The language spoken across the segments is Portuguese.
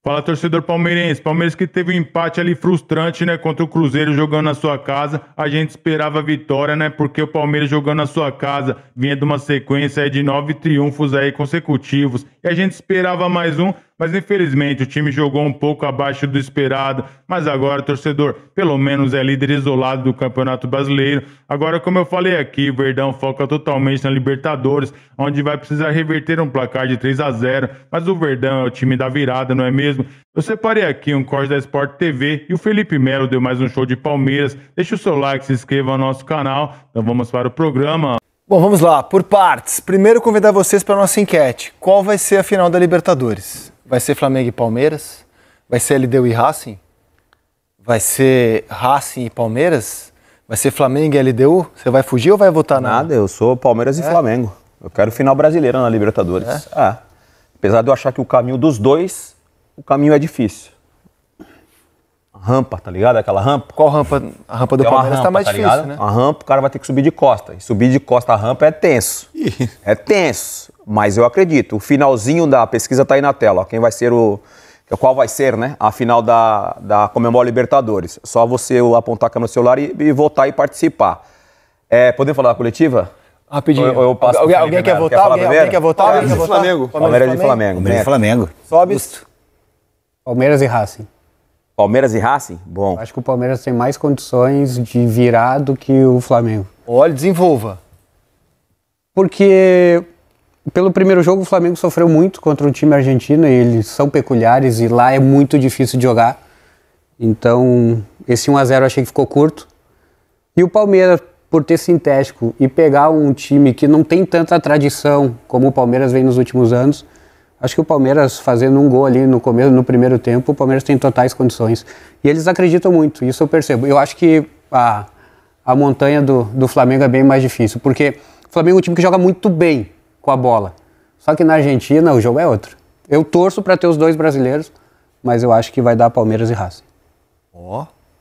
Fala, torcedor palmeirense. Palmeiras que teve um empate ali frustrante, né, contra o Cruzeiro jogando na sua casa. A gente esperava a vitória, né, porque o Palmeiras jogando na sua casa vinha de uma sequência aí de 9 triunfos aí consecutivos. E a gente esperava mais um, mas infelizmente o time jogou um pouco abaixo do esperado. Mas agora, torcedor, pelo menos é líder isolado do Campeonato Brasileiro. Agora, como eu falei aqui, o Verdão foca totalmente na Libertadores, onde vai precisar reverter um placar de 3-0. Mas o Verdão é o time da virada, não é mesmo? Eu separei aqui um corte da Sport TV e o Felipe Melo deu mais um show de Palmeiras. Deixa o seu like, se inscreva no nosso canal. Então vamos para o programa. Bom, vamos lá, por partes. Primeiro convidar vocês para a nossa enquete. Qual vai ser a final da Libertadores? Vai ser Flamengo e Palmeiras? Vai ser LDU e Racing? Vai ser Racing e Palmeiras? Vai ser Flamengo e LDU? Você vai fugir ou vai votar nada? Eu sou Palmeiras e Flamengo. Eu quero final brasileira na Libertadores. Apesar de eu achar que o caminho dos dois, o caminho é difícil. Rampa, tá ligado? Aquela rampa. Qual rampa? A rampa do Palmeiras tá mais difícil, ligado? né? A rampa, o cara vai ter que subir de costa. E subir de costa a rampa é tenso. É tenso. Mas eu acredito. O finalzinho da pesquisa tá aí na tela. Ó. Quem vai ser qual vai ser, né? A final da Conmebol Libertadores. Só você apontar a câmera no celular e votar e participar. Podemos falar da coletiva? Rapidinho. Eu passo alguém quer votar? Alguém quer votar? Palmeiras e Flamengo. Palmeiras e Flamengo. Palmeiras e Flamengo. Sobe. Palmeiras e Racing. Palmeiras e Racing? Bom. Acho que o Palmeiras tem mais condições de virar do que o Flamengo. Olha, desenvolva. Porque pelo primeiro jogo o Flamengo sofreu muito contra o time argentino e eles são peculiares e lá é muito difícil de jogar. Então esse 1-0 eu achei que ficou curto. E o Palmeiras, por ter sintético e pegar um time que não tem tanta tradição como o Palmeiras vem nos últimos anos, acho que o Palmeiras fazendo um gol ali no começo, no primeiro tempo, o Palmeiras tem totais condições. E eles acreditam muito, isso eu percebo. Eu acho que a montanha do Flamengo é bem mais difícil, porque o Flamengo é um time que joga muito bem com a bola. Só que na Argentina o jogo é outro. Eu torço para ter os dois brasileiros, mas eu acho que vai dar Palmeiras e Racing.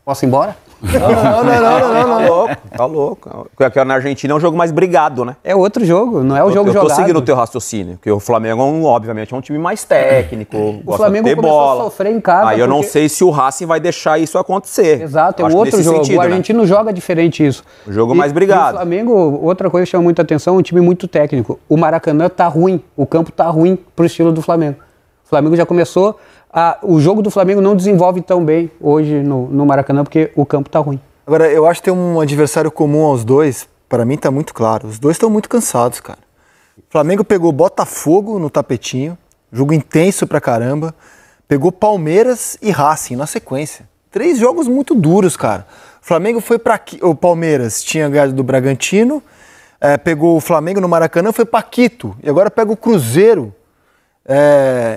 Posso ir embora? Não. Tá louco. Porque na Argentina é um jogo mais brigado, né? É outro jogo, não é o jogo jogado. Eu tô seguindo o teu raciocínio, porque o Flamengo, obviamente, é um time mais técnico, o Flamengo de ter começou bola. a sofrer em casa. Aí eu não sei se o Racing vai deixar isso acontecer. Exato, é um outro jogo. Sentido, o argentino joga diferente isso. O jogo mais brigado. O Flamengo, outra coisa que chama muita atenção, é um time muito técnico. O Maracanã tá ruim, o campo tá ruim pro estilo do Flamengo. O Flamengo já começou, o jogo do Flamengo não desenvolve tão bem hoje no Maracanã, porque o campo tá ruim. Agora, eu acho que tem um adversário comum aos dois, para mim tá muito claro. Os dois estão muito cansados, cara. O Flamengo pegou Botafogo no tapetinho, jogo intenso pra caramba. Pegou Palmeiras e Racing na sequência. 3 jogos muito duros, cara. O Flamengo foi pra... O Palmeiras tinha ganhado do Bragantino, pegou o Flamengo no Maracanã, foi pra Quito. E agora pega o Cruzeiro.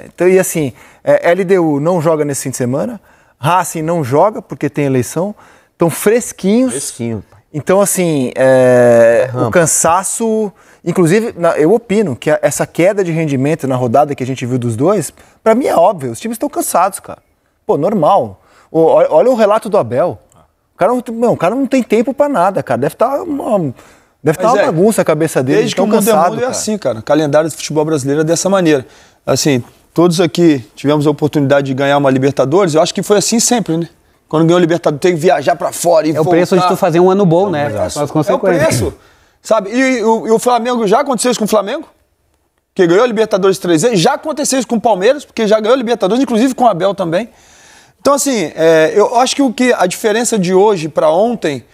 Então, e assim, LDU não joga nesse fim de semana, Racing não joga porque tem eleição. Estão fresquinhos. Então, assim, o cansaço... Inclusive, eu opino que essa queda de rendimento na rodada que a gente viu dos dois, pra mim é óbvio. Os times estão cansados, cara. Pô, normal. Olha o relato do Abel. O cara não tem tempo pra nada, cara. Deve estar uma bagunça a cabeça dele. Desde que o mundo é mundo é assim, cara. O calendário do futebol brasileiro é dessa maneira. Assim, todos aqui tivemos a oportunidade de ganhar uma Libertadores. Eu acho que foi assim sempre, né? Quando ganhou o Libertadores, tem que viajar pra fora e voltar. É o preço de tu fazer um ano bom, né? As consequências. É o preço, sabe? E o Flamengo, já aconteceu isso com o Flamengo? Que ganhou a Libertadores 3 vezes. Já aconteceu isso com o Palmeiras, porque já ganhou a Libertadores, inclusive com o Abel também. Então, assim, eu acho que a diferença de hoje para ontem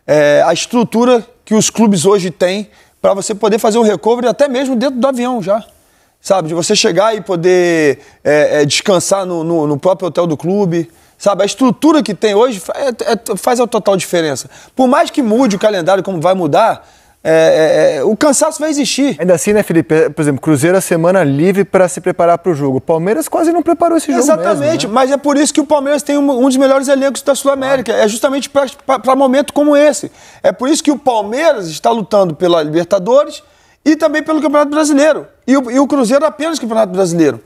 é a estrutura que os clubes hoje têm para você poder fazer um recovery até mesmo dentro do avião já. Sabe? De você chegar e poder descansar no próprio hotel do clube. Sabe, a estrutura que tem hoje faz a total diferença. Por mais que mude o calendário, como vai mudar, o cansaço vai existir. Ainda assim, né, Felipe? Por exemplo, Cruzeiro a semana livre para se preparar para o jogo. O Palmeiras quase não preparou esse jogo. Exatamente, mesmo, né? Mas é por isso que o Palmeiras tem um dos melhores elencos da Sul-América. É justamente para momento como esse. É por isso que o Palmeiras está lutando pela Libertadores e também pelo Campeonato Brasileiro. E o Cruzeiro apenas Campeonato Brasileiro.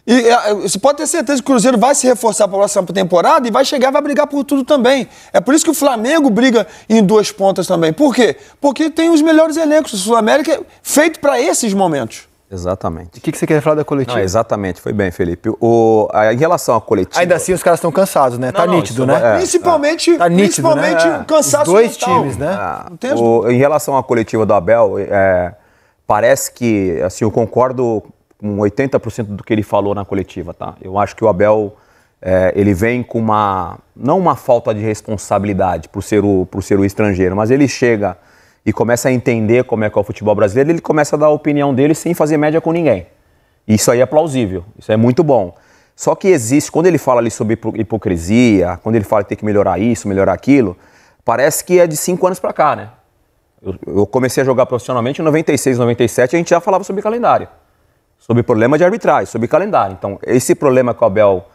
E você pode ter certeza que o Cruzeiro vai se reforçar para a próxima temporada e vai chegar e vai brigar por tudo também. É por isso que o Flamengo briga em 2 pontas também. Por quê? Porque tem os melhores elencos da Sul-América feito para esses momentos. Exatamente. O que você quer falar da coletiva? Não, exatamente, foi bem, Felipe. Em relação à coletiva... Ainda assim os caras estão cansados, né? Tá nítido, né? Principalmente, Tá nítido, principalmente né? o cansaço Os dois mental. times, né? Em relação à coletiva do Abel, parece que, assim, eu concordo com 80% do que ele falou na coletiva, tá? Eu acho que o Abel, ele vem com não uma falta de responsabilidade por ser o estrangeiro, mas ele chega e começa a entender como é que é o futebol brasileiro, ele começa a dar a opinião dele sem fazer média com ninguém. Isso aí é plausível, isso é muito bom. Só que existe, quando ele fala ali sobre hipocrisia, quando ele fala que tem que melhorar isso, melhorar aquilo, parece que é de 5 anos pra cá, né? Eu comecei a jogar profissionalmente em 96, 97, a gente já falava sobre calendário, sobre problema de arbitragem, sobre calendário. Então, esse problema que o Abel,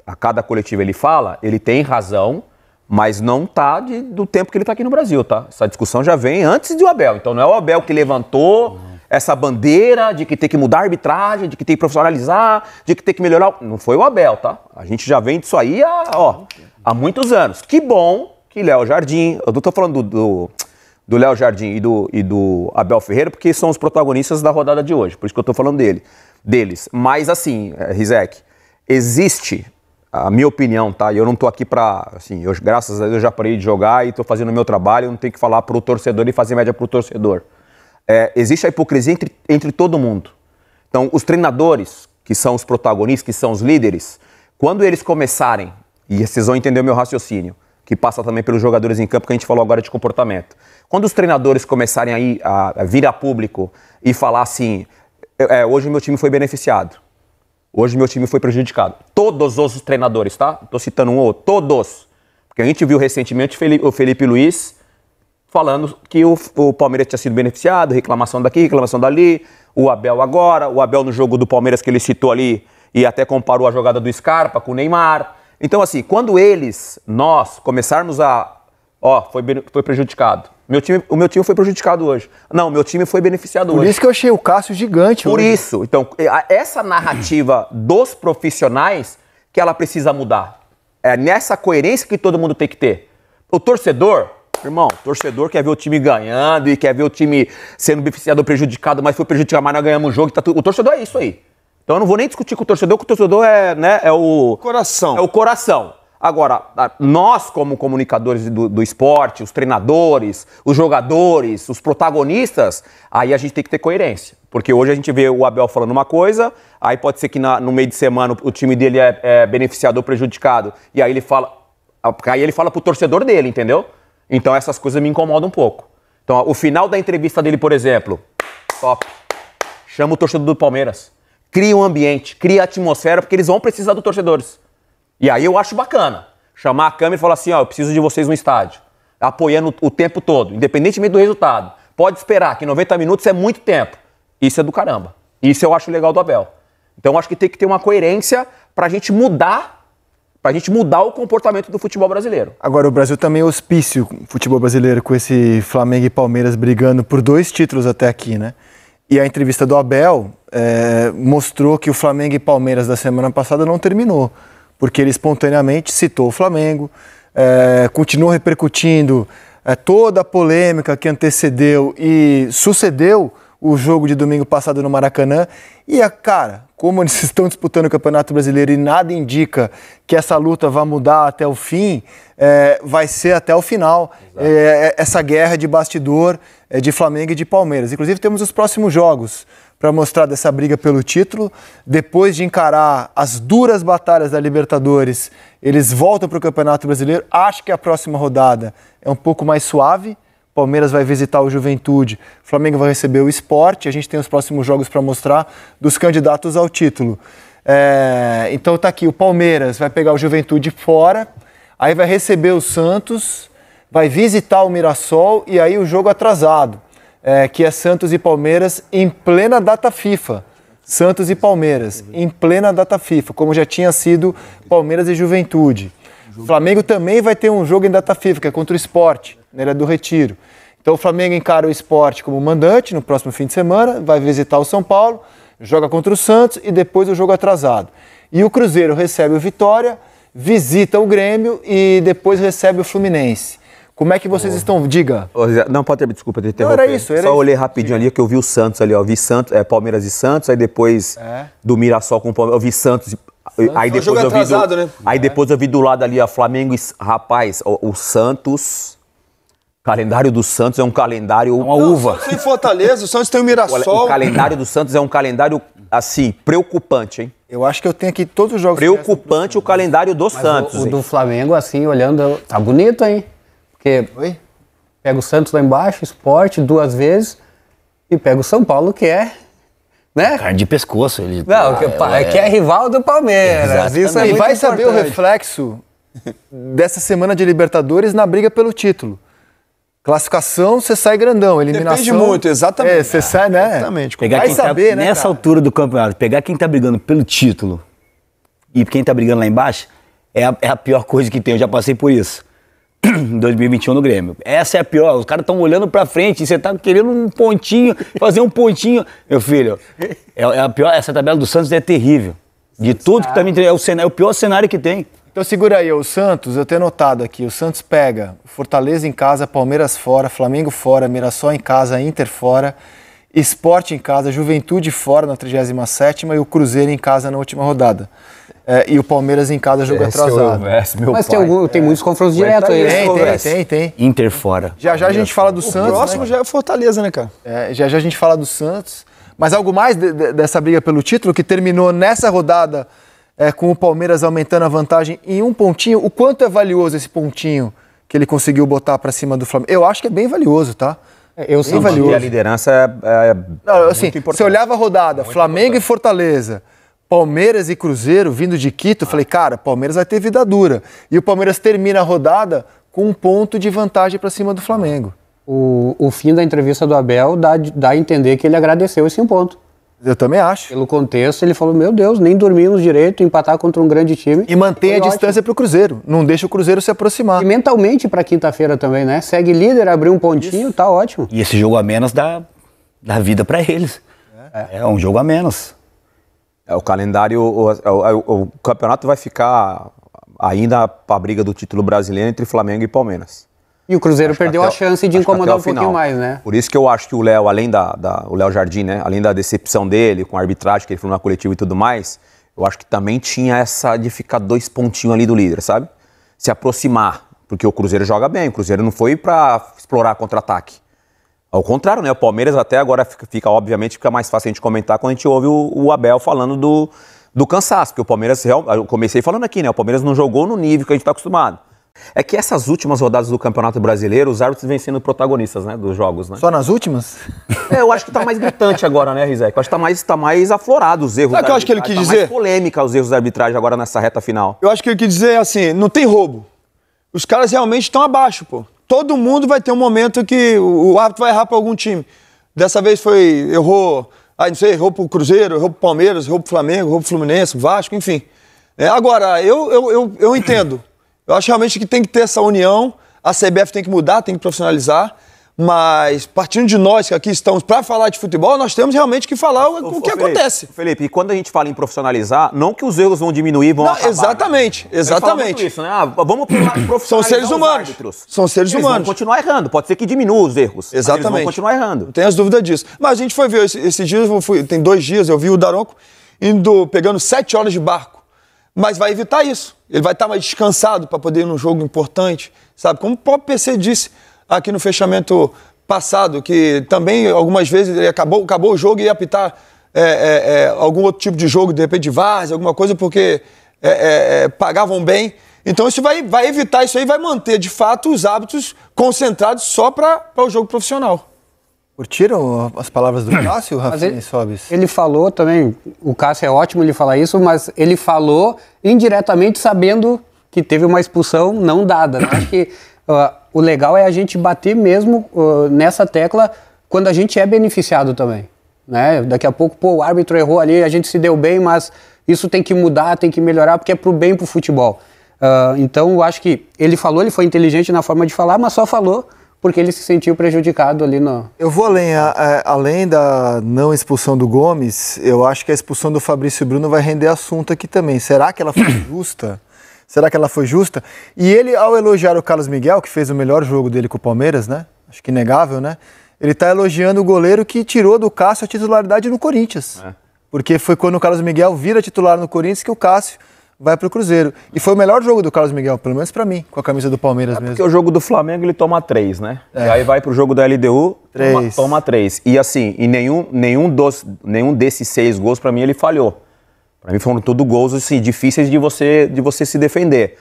a cada coletiva ele fala, ele tem razão, mas não tá do tempo que ele tá aqui no Brasil, tá? Essa discussão já vem antes do Abel. Então não é o Abel que levantou essa bandeira de que tem que mudar a arbitragem, de que tem que profissionalizar, de que tem que melhorar. Não foi o Abel, tá? A gente já vem disso aí há muitos anos. Que bom que Léo Jardim, eu não tô falando do Léo Jardim e do Abel Ferreira, porque são os protagonistas da rodada de hoje, por isso que eu tô falando deles. Mas assim, Rizek, existe... A minha opinião, tá? E eu não tô aqui pra... Assim, graças a Deus eu já parei de jogar e tô fazendo o meu trabalho, eu não tenho que falar pro torcedor e fazer média pro torcedor. Existe a hipocrisia entre todo mundo. Então, os treinadores, que são os protagonistas, que são os líderes, quando eles começarem, e vocês vão entender o meu raciocínio, que passa também pelos jogadores em campo, que a gente falou agora de comportamento. Quando os treinadores começarem a vir a público e falar assim, hoje o meu time foi beneficiado, hoje meu time foi prejudicado. Todos os treinadores, tá? Tô citando um ou outro. Todos. Porque a gente viu recentemente o Felipe Luiz falando que o Palmeiras tinha sido beneficiado, reclamação daqui, reclamação dali, o Abel agora, o Abel no jogo do Palmeiras que ele citou ali e até comparou a jogada do Scarpa com o Neymar. Então assim, quando nós começarmos foi prejudicado. O meu time foi prejudicado hoje. Não, meu time foi beneficiado hoje. Por isso que eu achei o Cássio gigante hoje. Por isso. Então, essa narrativa dos profissionais que ela precisa mudar. É nessa coerência que todo mundo tem que ter. O torcedor, irmão, o torcedor quer ver o time ganhando e quer ver o time sendo beneficiado ou prejudicado, mas foi prejudicado, mas nós ganhamos o jogo. O torcedor é isso aí. Então eu não vou nem discutir com o torcedor, porque o torcedor é o... Coração. É o coração. Agora, nós como comunicadores do esporte, os treinadores, os jogadores, os protagonistas, aí a gente tem que ter coerência. Porque hoje a gente vê o Abel falando uma coisa, aí pode ser que no meio de semana o time dele é beneficiado ou prejudicado, e aí ele fala pro torcedor dele, entendeu? Então essas coisas me incomodam um pouco. Então o final da entrevista dele, por exemplo, top. Chama o torcedor do Palmeiras. Cria um ambiente, cria atmosfera, porque eles vão precisar dos torcedores. E aí eu acho bacana chamar a câmera e falar assim, eu preciso de vocês no estádio, apoiando o tempo todo, independentemente do resultado. Pode esperar, que 90 minutos é muito tempo. Isso é do caramba. Isso eu acho legal do Abel. Então eu acho que tem que ter uma coerência pra gente mudar o comportamento do futebol brasileiro. Agora, o Brasil também é hospício o futebol brasileiro, com esse Flamengo e Palmeiras brigando por 2 títulos até aqui, né? E a entrevista do Abel mostrou que o Flamengo e Palmeiras da semana passada não terminou, porque ele espontaneamente citou o Flamengo, continuou repercutindo toda a polêmica que antecedeu e sucedeu o jogo de domingo passado no Maracanã. E, cara, como eles estão disputando o Campeonato Brasileiro e nada indica que essa luta vai mudar até o fim, vai ser até o final essa guerra de bastidor de Flamengo e de Palmeiras. Inclusive, temos os próximos jogos para mostrar dessa briga pelo título. Depois de encarar as duras batalhas da Libertadores, eles voltam para o Campeonato Brasileiro. Acho que a próxima rodada é um pouco mais suave. Palmeiras vai visitar o Juventude, Flamengo vai receber o Sport. A gente tem os próximos jogos para mostrar dos candidatos ao título. Então tá aqui, o Palmeiras vai pegar o Juventude fora, aí vai receber o Santos, vai visitar o Mirassol e aí o jogo atrasado. Que é Santos e Palmeiras em plena data FIFA. Santos e Palmeiras em plena data FIFA, como já tinha sido Palmeiras e Juventude. O Flamengo também vai ter um jogo em data FIFA, que é contra o Sport, na Ilha do Retiro. Então o Flamengo encara o Sport como mandante no próximo fim de semana, vai visitar o São Paulo, joga contra o Santos e depois o jogo atrasado. E o Cruzeiro recebe o Vitória, visita o Grêmio e depois recebe o Fluminense. Como é que vocês estão? Diga. Não, pode ter, desculpa, te Não, interromper. era isso. Só olhei rapidinho ali, que eu vi o Santos ali, ó. Vi Santos, Palmeiras e Santos, aí depois do Mirassol com o Palmeiras, eu vi Santos. Aí depois, jogo atrasado, né? Aí depois eu vi do lado ali, ó, Flamengo e... Rapaz, o Santos... O calendário do Santos é um calendário... Uma uva. Sem Fortaleza, o Santos tem o Mirassol. O calendário do Santos é um calendário, assim, preocupante, hein? Eu acho que eu tenho aqui todos os jogos. Preocupante o calendário do Santos. O do Flamengo, assim, olhando, tá bonito, hein? Porque pega o Santos lá embaixo, Sport 2 vezes, e pega o São Paulo, que é... Né? Carne de pescoço. Ele, Não, que é rival do Palmeiras. Isso é E muito vai saber o importante. reflexo dessa semana de Libertadores na briga pelo título. Classificação, você sai grandão. Eliminação... Depende muito, exatamente. Você sai, né? Exatamente. Pegar Vai quem saber, tá, né, nessa cara? altura do campeonato, pegar quem tá brigando pelo título e quem tá brigando lá embaixo é a pior coisa que tem. Eu já passei por isso. Em 2021 no Grêmio. Essa é a pior. Os caras estão olhando pra frente e você tá querendo um pontinho, fazer um pontinho. Meu filho, é a pior. Essa tabela do Santos é terrível. De tudo que tá me entregando, é o pior cenário que tem. Então segura aí, o Santos, eu tenho notado aqui, o Santos pega Fortaleza em casa, Palmeiras fora, Flamengo fora, Mirassol em casa, Inter fora, Sport em casa, Juventude fora na 37ª e o Cruzeiro em casa na última rodada. E o Palmeiras em casa, jogo atrasado. Mas tem muitos confrontos diretos aí. Tem. Inter fora. Já a gente fala do Santos. O próximo já é Fortaleza, né, cara? Já a gente fala do Santos. Mas algo mais dessa briga pelo título, que terminou nessa rodada com o Palmeiras aumentando a vantagem em um pontinho. O quanto é valioso esse pontinho que ele conseguiu botar pra cima do Flamengo? Eu acho que é bem valioso, tá? Eu bem valioso. E a liderança é Não, assim, muito importante. você olhava a rodada, Flamengo e Fortaleza, Palmeiras e Cruzeiro vindo de Quito, eu falei, cara, Palmeiras vai ter vida dura. E o Palmeiras termina a rodada com um ponto de vantagem pra cima do Flamengo. O fim da entrevista do Abel dá a entender que ele agradeceu esse um ponto. Eu também acho. Pelo contexto, ele falou, meu Deus, nem dormimos direito, empatar contra um grande time. E mantém a Foi distância pro Cruzeiro. Não deixa o Cruzeiro se aproximar. E mentalmente pra quinta-feira também, né? Segue líder, abriu um pontinho, tá ótimo. E esse jogo a menos dá vida pra eles. É um jogo a menos. O calendário, o campeonato vai ficar ainda para a briga do título brasileiro entre Flamengo e Palmeiras. E o Cruzeiro perdeu a chance de incomodar um pouquinho mais, né? Por isso que eu acho que o Léo, além o Léo Jardim, né, além da decepção dele com a arbitragem que ele falou na coletiva e tudo mais, eu acho que também tinha essa de ficar 2 pontinhos ali do líder, sabe? Se aproximar, porque o Cruzeiro joga bem, o Cruzeiro não foi para explorar contra-ataque. Ao contrário, né? O Palmeiras até agora obviamente, fica mais fácil a gente comentar quando a gente ouve o Abel falando do cansaço, porque o Palmeiras, eu comecei falando aqui, né? O Palmeiras não jogou no nível que a gente está acostumado. É que essas últimas rodadas do Campeonato Brasileiro, os árbitros vêm sendo protagonistas, né, dos jogos, né? Só nas últimas? Eu acho que tá mais gritante agora, né, Rizek? Eu acho que tá mais aflorado os erros. Sabe o que eu acho que ele quis dizer? Tá mais polêmica os erros da arbitragem agora nessa reta final. Eu acho que ele quis dizer assim, não tem roubo. Os caras realmente estão abaixo, pô. Todo mundo vai ter um momento que o árbitro vai errar pra algum time. Dessa vez errou pro Cruzeiro, errou pro Palmeiras, errou pro Flamengo, errou pro Fluminense, Vasco, enfim. Agora, eu entendo. Eu acho realmente que tem que ter essa união, a CBF tem que mudar, tem que profissionalizar, mas partindo de nós que aqui estamos para falar de futebol, nós temos realmente que falar o que acontece. Felipe, e quando a gente fala em profissionalizar, não que os erros vão diminuir, vão acabar. Exatamente, né? exatamente. Isso, né? Vamos profissionalizar São seres humanos. Árbitros. São seres Eles humanos. vão continuar errando, pode ser que diminua os erros. Exatamente. Mas eles vão continuar errando. Não tem as dúvidas disso. Mas a gente foi ver esses dias, tem 2 dias, eu vi o Daronco pegando 7 horas de barco. Mas vai evitar isso. Ele vai estar mais descansado para poder ir num jogo importante, sabe? Como o próprio PC disse aqui no fechamento passado, que também algumas vezes ele acabou o jogo e ia apitar algum outro tipo de jogo, de repente de várzea, alguma coisa, porque pagavam bem. Então isso vai evitar isso aí, vai manter de fato os hábitos concentrados só para o jogo profissional. Curtiram as palavras do Cássio, Rafinha e Sobis? Ele falou também, o Cássio é ótimo ele falar isso, mas ele falou indiretamente sabendo que teve uma expulsão não dada. Né? Acho que o legal é a gente bater mesmo nessa tecla quando a gente é beneficiado também. Né? Daqui a pouco, o árbitro errou ali, a gente se deu bem, mas isso tem que mudar, tem que melhorar, porque é pro bem pro futebol. Então, eu acho que ele foi inteligente na forma de falar, mas só falou porque ele se sentiu prejudicado ali no... Eu vou além da não expulsão do Gomes, eu acho que a expulsão do Fabrício Bruno vai render assunto aqui também. Será que ela foi justa? Será que ela foi justa? E ele, ao elogiar o Carlos Miguel, que fez o melhor jogo dele com o Palmeiras, né? Acho que inegável, né? Ele tá elogiando o goleiro que tirou do Cássio a titularidade no Corinthians. Porque foi quando o Carlos Miguel vira titular no Corinthians que o Cássio vai pro Cruzeiro. E foi o melhor jogo do Carlos Miguel, pelo menos pra mim, com a camisa do Palmeiras mesmo. Porque o jogo do Flamengo ele toma 3, né? E aí vai pro jogo da LDU, toma 3. E assim, e nenhum desses 6 gols pra mim ele falhou. Pra mim foram todos gols assim, difíceis de você se defender.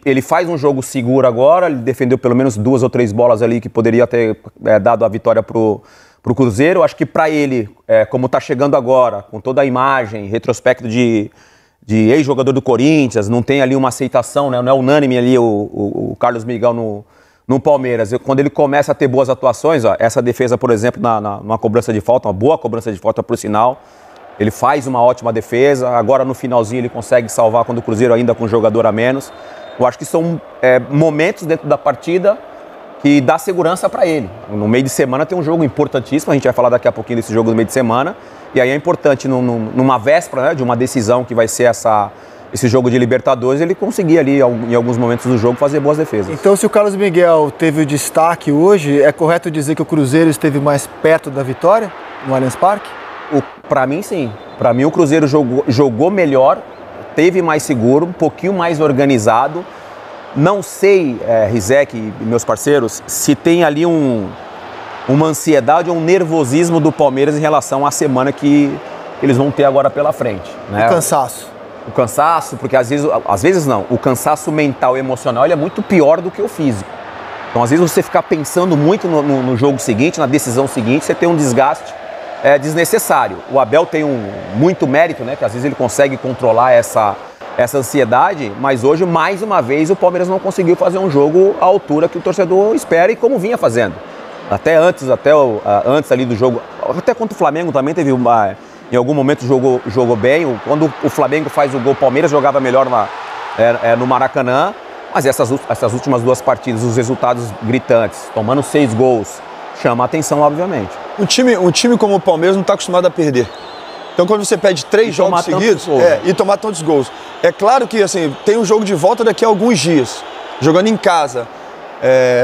Ele faz um jogo seguro agora, ele defendeu pelo menos 2 ou 3 bolas ali que poderia ter dado a vitória pro Cruzeiro. Acho que pra ele, como tá chegando agora, com toda a imagem, retrospecto de ex-jogador do Corinthians, não tem ali uma aceitação, né? Não é unânime ali o Carlos Miguel no Palmeiras. Quando ele começa a ter boas atuações, ó, essa defesa, por exemplo, numa cobrança de falta, uma boa cobrança de falta por sinal, ele faz uma ótima defesa, agora no finalzinho ele consegue salvar quando o Cruzeiro ainda com um jogador a menos. Eu acho que são momentos dentro da partida que dá segurança para ele. No meio de semana tem um jogo importantíssimo, a gente vai falar daqui a pouquinho desse jogo no meio de semana, e aí é importante numa véspera, né, de uma decisão que vai ser esse jogo de Libertadores, ele conseguir ali em alguns momentos do jogo fazer boas defesas. Então, se o Carlos Miguel teve o destaque hoje, é correto dizer que o Cruzeiro esteve mais perto da vitória no Allianz Parque? Para mim, sim. Para mim, o Cruzeiro jogou melhor, teve mais seguro, um pouquinho mais organizado. Não sei, Rizek e meus parceiros, se tem ali uma ansiedade ou um nervosismo do Palmeiras em relação à semana que eles vão ter agora pela frente. Né? O cansaço. O cansaço, porque às vezes não, o cansaço mental e emocional ele é muito pior do que o físico. Então, às vezes, você ficar pensando muito no jogo seguinte, na decisão seguinte, você tem um desgaste desnecessário. O Abel tem muito mérito, né? Que às vezes ele consegue controlar essa ansiedade, mas hoje, mais uma vez, o Palmeiras não conseguiu fazer um jogo à altura que o torcedor espera e como vinha fazendo. Até antes ali do jogo, até contra o Flamengo também teve em algum momento jogou bem. Quando o Flamengo faz o gol, o Palmeiras jogava melhor no Maracanã, mas essas últimas 2 partidas, os resultados gritantes, tomando 6 gols, chama a atenção, obviamente. Um time como o Palmeiras não está acostumado a perder. Então, quando você perde 3 jogos seguidos e tomar tantos gols, é claro que assim, tem um jogo de volta daqui a alguns dias, jogando em casa.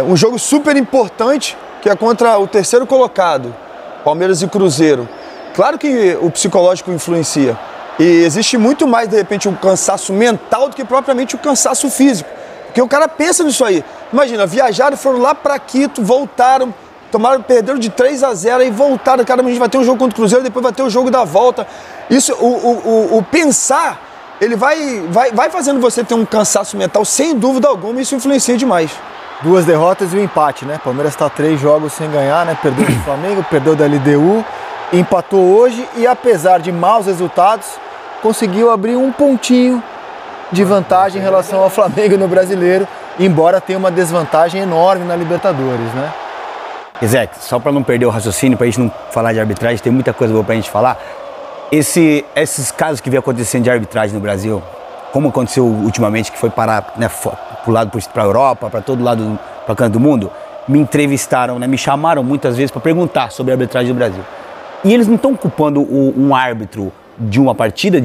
Um jogo super importante, que é contra o 3º colocado, Palmeiras e Cruzeiro. Claro que o psicológico influencia. E existe muito mais, de repente, um cansaço mental do que propriamente o cansaço físico. Porque o cara pensa nisso aí. Imagina, viajaram, foram lá para Quito, voltaram, perderam de 3-0 e voltaram. Cara, a gente vai ter um jogo contra o Cruzeiro, depois vai ter o jogo da volta. Isso, o pensar, ele vai fazendo você ter um cansaço mental, sem dúvida alguma, e isso influencia demais. 2 derrotas e um empate, né? Palmeiras está 3 jogos sem ganhar, né? Perdeu do Flamengo, perdeu da LDU, empatou hoje e, apesar de maus resultados, conseguiu abrir um pontinho de vantagem em relação ao Flamengo no Brasileiro, embora tenha uma desvantagem enorme na Libertadores, né? Zé, só para não perder o raciocínio, para a gente não falar de arbitragem, tem muita coisa boa para a gente falar. Esses casos que vem acontecendo de arbitragem no Brasil, como aconteceu ultimamente, que foi parar, né, para a Europa, para todo lado, para canto do mundo, me entrevistaram, né, me chamaram muitas vezes para perguntar sobre a arbitragem do Brasil. E eles não estão culpando um árbitro de uma partida,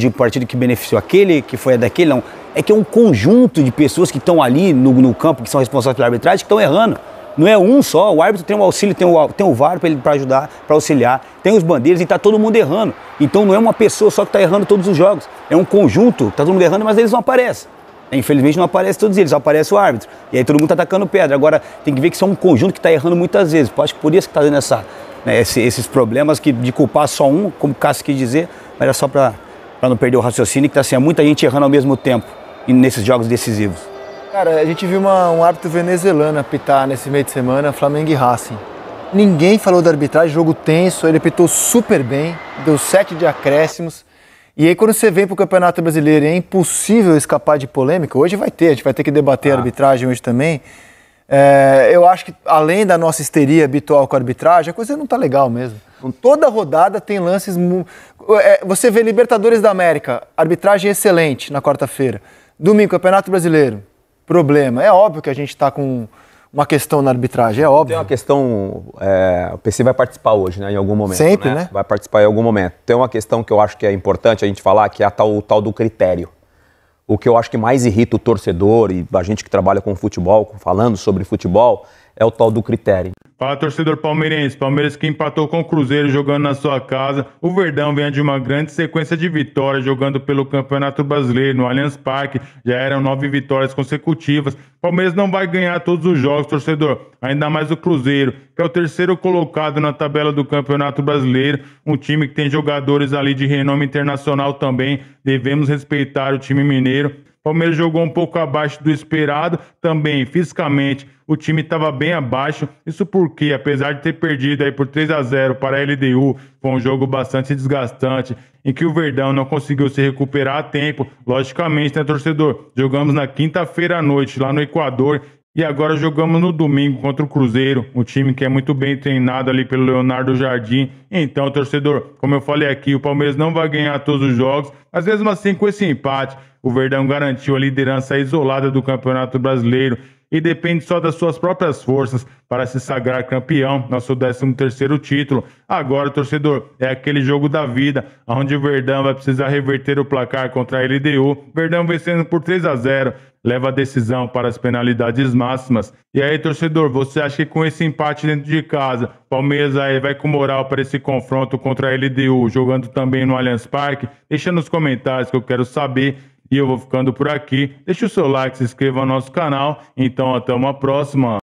que beneficiou aquele, que foi a daquele, não. É que é um conjunto de pessoas que estão ali no campo, que são responsáveis pela arbitragem, que estão errando. Não é um só, o árbitro tem um auxílio, tem o VAR para ajudar, para auxiliar, tem os bandeiros e está todo mundo errando. Então não é uma pessoa só que está errando todos os jogos, é um conjunto, está todo mundo errando, mas eles não aparecem. Infelizmente não aparecem todos eles, só aparece o árbitro. E aí todo mundo está atacando pedra. Agora tem que ver que são um conjunto que está errando muitas vezes. Acho que por isso que está dando esses problemas de culpar só um, como o Cássio quis dizer, mas era só para não perder o raciocínio, que está assim, muita gente errando ao mesmo tempo nesses jogos decisivos. Cara, a gente viu um árbitro venezuelano apitar nesse meio de semana, Flamengo e Racing. Ninguém falou da arbitragem, jogo tenso, ele apitou super bem, deu 7 de acréscimos. E aí quando você vem pro Campeonato Brasileiro e é impossível escapar de polêmica, hoje a gente vai ter que debater a arbitragem hoje também. Eu acho que além da nossa histeria habitual com a arbitragem, a coisa não tá legal mesmo. Toda rodada tem lances... Você vê Libertadores da América, arbitragem excelente na quarta-feira. Domingo, Campeonato Brasileiro. Problema. É óbvio que a gente está com uma questão na arbitragem, é óbvio. Tem uma questão, o PC vai participar hoje, né, em algum momento. Sempre, né? Vai participar em algum momento. Tem uma questão que eu acho que é importante a gente falar, que é o tal do critério. o que eu acho que mais irrita o torcedor e a gente que trabalha com futebol, falando sobre futebol, é o tal do critério. Fala, torcedor palmeirense. Palmeiras que empatou com o Cruzeiro jogando na sua casa. O Verdão vem de uma grande sequência de vitórias jogando pelo Campeonato Brasileiro no Allianz Parque. Já eram 9 vitórias consecutivas. Palmeiras não vai ganhar todos os jogos, torcedor. Ainda mais o Cruzeiro, que é o terceiro colocado na tabela do Campeonato Brasileiro. Um time que tem jogadores ali de renome internacional também. Devemos respeitar o time mineiro. Palmeiras jogou um pouco abaixo do esperado, também fisicamente o time estava bem abaixo, isso porque apesar de ter perdido aí por 3-0 para a LDU, foi um jogo bastante desgastante, em que o Verdão não conseguiu se recuperar a tempo, logicamente, né, torcedor? Jogamos na quinta-feira à noite lá no Equador, e agora jogamos no domingo contra o Cruzeiro, um time que é muito bem treinado ali pelo Leonardo Jardim. Então, torcedor, como eu falei aqui, o Palmeiras não vai ganhar todos os jogos, mas mesmo assim com esse empate, o Verdão garantiu a liderança isolada do Campeonato Brasileiro e depende só das suas próprias forças para se sagrar campeão, nosso 13º título. Agora, torcedor, é aquele jogo da vida, onde o Verdão vai precisar reverter o placar contra a LDU. Verdão vencendo por 3-0, leva a decisão para as penalidades máximas. E aí, torcedor, você acha que com esse empate dentro de casa, Palmeiras aí vai com moral para esse confronto contra a LDU, jogando também no Allianz Parque? Deixa nos comentários que eu quero saber. E eu vou ficando por aqui. Deixe o seu like, se inscreva no nosso canal. Então, até uma próxima.